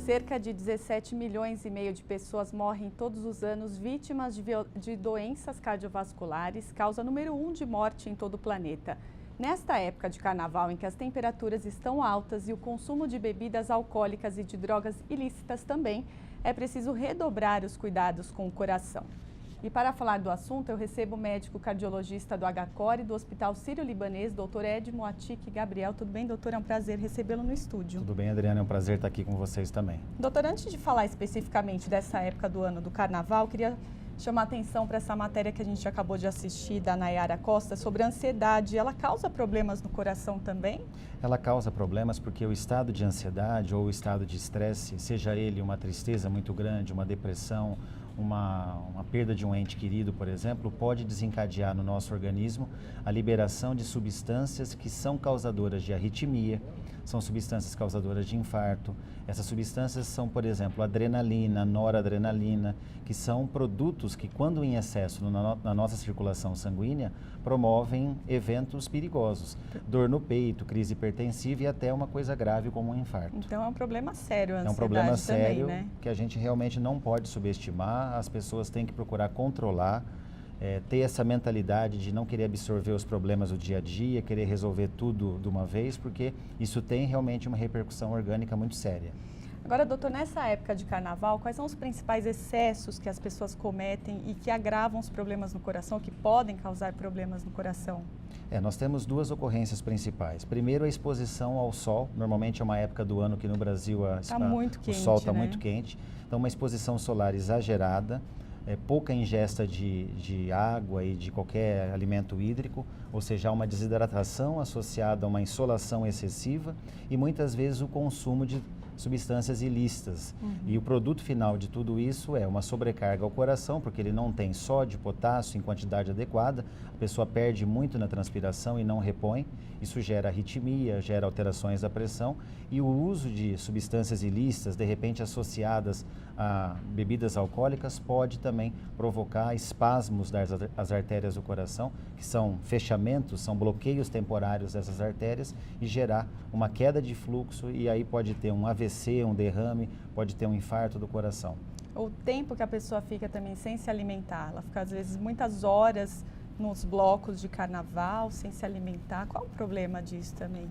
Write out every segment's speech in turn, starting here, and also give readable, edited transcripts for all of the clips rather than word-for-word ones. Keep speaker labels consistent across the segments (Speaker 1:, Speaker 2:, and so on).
Speaker 1: Cerca de 17 milhões e meio de pessoas morrem todos os anos vítimas de doenças cardiovasculares, causa número 1 de morte em todo o planeta. Nesta época de carnaval, em que as temperaturas estão altas e o consumo de bebidas alcoólicas e de drogas ilícitas também, é preciso redobrar os cuidados com o coração. E para falar do assunto, eu recebo o médico cardiologista do HCOR e do Hospital Sírio-Libanês, Dr. Edmo Atik Gabriel. Tudo bem, doutor? É um prazer recebê-lo no estúdio.
Speaker 2: Tudo bem, Adriana. É um prazer estar aqui com vocês também.
Speaker 1: Doutor, antes de falar especificamente dessa época do ano do carnaval, queria chamar atenção para essa matéria que a gente acabou de assistir da Nayara Costa sobre a ansiedade. Ela causa problemas no coração também?
Speaker 2: Ela causa problemas porque o estado de ansiedade ou o estado de estresse, seja ele uma tristeza muito grande, uma depressão, uma perda de um ente querido, por exemplo, pode desencadear no nosso organismo a liberação de substâncias que são causadoras de arritmia, são substâncias causadoras de infarto. Essas substâncias são, por exemplo, adrenalina, noradrenalina, que são produtos que, quando em excesso na nossa circulação sanguínea, promovem eventos perigosos. Dor no peito, crise hipertensiva e até uma coisa grave como um infarto.
Speaker 1: Então é um problema sério a ansiedade.
Speaker 2: É um problema sério
Speaker 1: também, né?
Speaker 2: Que a gente realmente não pode subestimar. As pessoas têm que procurar controlar, ter essa mentalidade de não querer absorver os problemas do dia a dia, querer resolver tudo de uma vez, porque isso tem realmente uma repercussão orgânica muito séria.
Speaker 1: Agora, doutor, nessa época de carnaval, quais são os principais excessos que as pessoas cometem e que agravam os problemas no coração, que podem causar problemas no coração?
Speaker 2: Nós temos duas ocorrências principais. Primeiro, a exposição ao sol. Normalmente é uma época do ano que no Brasil o sol está muito quente. Então, uma exposição solar exagerada, pouca ingesta de água e de qualquer alimento hídrico, ou seja, há uma desidratação associada a uma insolação excessiva e muitas vezes o consumo de substâncias ilícitas. E o produto final de tudo isso é uma sobrecarga ao coração, porque ele não tem sódio, potássio em quantidade adequada, a pessoa perde muito na transpiração e não repõe, isso gera arritmia, gera alterações da pressão e o uso de substâncias ilícitas, de repente associadas a bebidas alcoólicas, pode também provocar espasmos das artérias do coração, que são fechamentos, são bloqueios temporários dessas artérias e gerar uma queda de fluxo e aí pode ter um AVC, um derrame, pode ter um infarto do coração.
Speaker 1: O tempo que a pessoa fica também sem se alimentar, ela fica às vezes muitas horas nos blocos de carnaval sem se alimentar. Qual o problema disso também?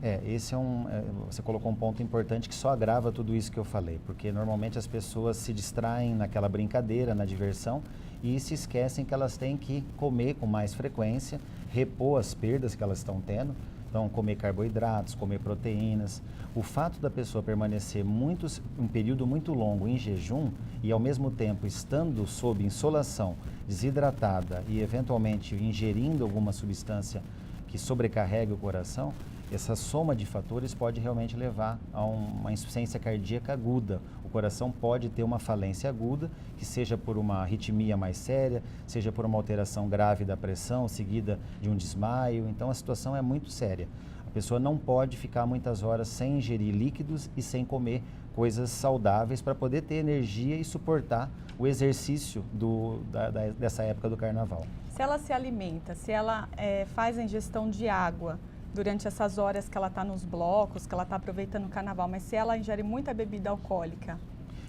Speaker 2: Você colocou um ponto importante que só agrava tudo isso que eu falei, porque normalmente as pessoas se distraem naquela brincadeira, na diversão e se esquecem que elas têm que comer com mais frequência, repor as perdas que elas estão tendo. Então, comer carboidratos, comer proteínas. O fato da pessoa permanecer um período muito longo em jejum e, ao mesmo tempo, estando sob insolação, desidratada e, eventualmente, ingerindo alguma substância que sobrecarregue o coração, essa soma de fatores pode realmente levar a uma insuficiência cardíaca aguda. O coração pode ter uma falência aguda, que seja por uma arritmia mais séria, seja por uma alteração grave da pressão, seguida de um desmaio. Então, a situação é muito séria. A pessoa não pode ficar muitas horas sem ingerir líquidos e sem comer coisas saudáveis para poder ter energia e suportar o exercício dessa época do carnaval.
Speaker 1: Se ela se alimenta, se ela faz a ingestão de água durante essas horas que ela está nos blocos, que ela está aproveitando o carnaval, mas se ela ingere muita bebida alcoólica,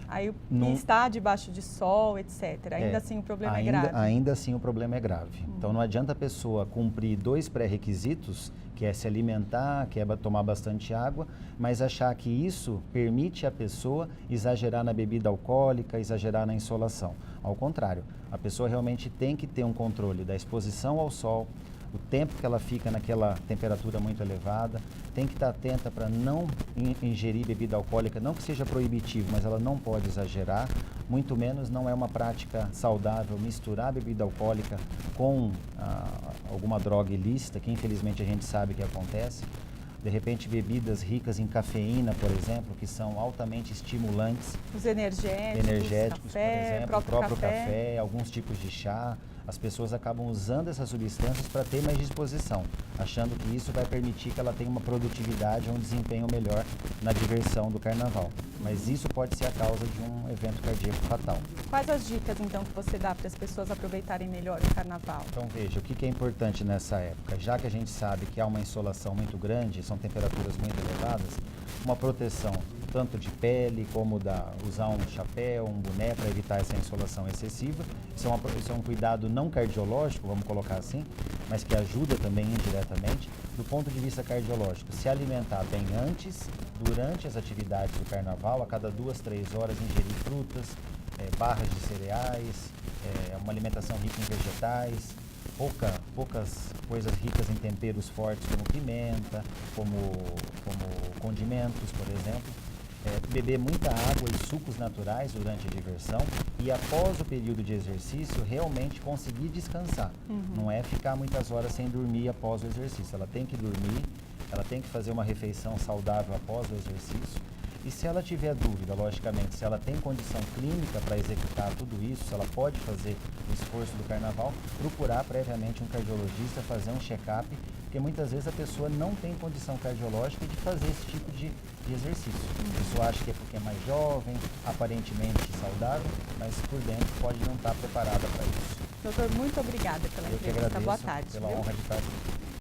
Speaker 1: aí está debaixo de sol, etc., ainda assim o problema é grave?
Speaker 2: Ainda assim o problema é grave. Então não adianta a pessoa cumprir 2 pré-requisitos, que é se alimentar, que é tomar bastante água, mas achar que isso permite a pessoa exagerar na bebida alcoólica, exagerar na insolação. Ao contrário, a pessoa realmente tem que ter um controle da exposição ao sol, o tempo que ela fica naquela temperatura muito elevada, tem que estar atenta para não ingerir bebida alcoólica, não que seja proibitivo, mas ela não pode exagerar, muito menos não é uma prática saudável misturar bebida alcoólica com alguma droga ilícita, que infelizmente a gente sabe que acontece. De repente, bebidas ricas em cafeína, por exemplo, que são altamente estimulantes.
Speaker 1: Os energéticos, café,
Speaker 2: por exemplo, o próprio café, alguns tipos de chá. As pessoas acabam usando essas substâncias para ter mais disposição, achando que isso vai permitir que ela tenha uma produtividade ou um desempenho melhor na diversão do carnaval. Mas isso pode ser a causa de um evento cardíaco fatal.
Speaker 1: Quais as dicas, então, que você dá para as pessoas aproveitarem melhor o carnaval?
Speaker 2: Então, veja, o que é importante nessa época? Já que a gente sabe que há uma insolação muito grande, são temperaturas muito elevadas, uma proteção tanto de pele como usar um chapéu, um boné para evitar essa insolação excessiva. Isso é um cuidado não cardiológico, vamos colocar assim, mas que ajuda também indiretamente. Do ponto de vista cardiológico, se alimentar bem antes, durante as atividades do carnaval, a cada 2, 3 horas ingerir frutas, barras de cereais, uma alimentação rica em vegetais, poucas coisas ricas em temperos fortes como pimenta, como condimentos, por exemplo. Beber muita água e sucos naturais durante a diversão e após o período de exercício realmente conseguir descansar. Não é ficar muitas horas sem dormir após o exercício. Ela tem que dormir, ela tem que fazer uma refeição saudável após o exercício. E se ela tiver dúvida, logicamente, se ela tem condição clínica para executar tudo isso, se ela pode fazer o esforço do carnaval, procurar previamente um cardiologista, fazer um check-up, porque muitas vezes a pessoa não tem condição cardiológica de fazer esse tipo de exercício. A pessoa acha que é porque é mais jovem, aparentemente saudável, mas por dentro pode não estar preparada para isso.
Speaker 1: Doutor, muito obrigada pela
Speaker 2: Eu que
Speaker 1: entrevista.
Speaker 2: agradeço
Speaker 1: Boa tarde.
Speaker 2: pela honra de estar aqui.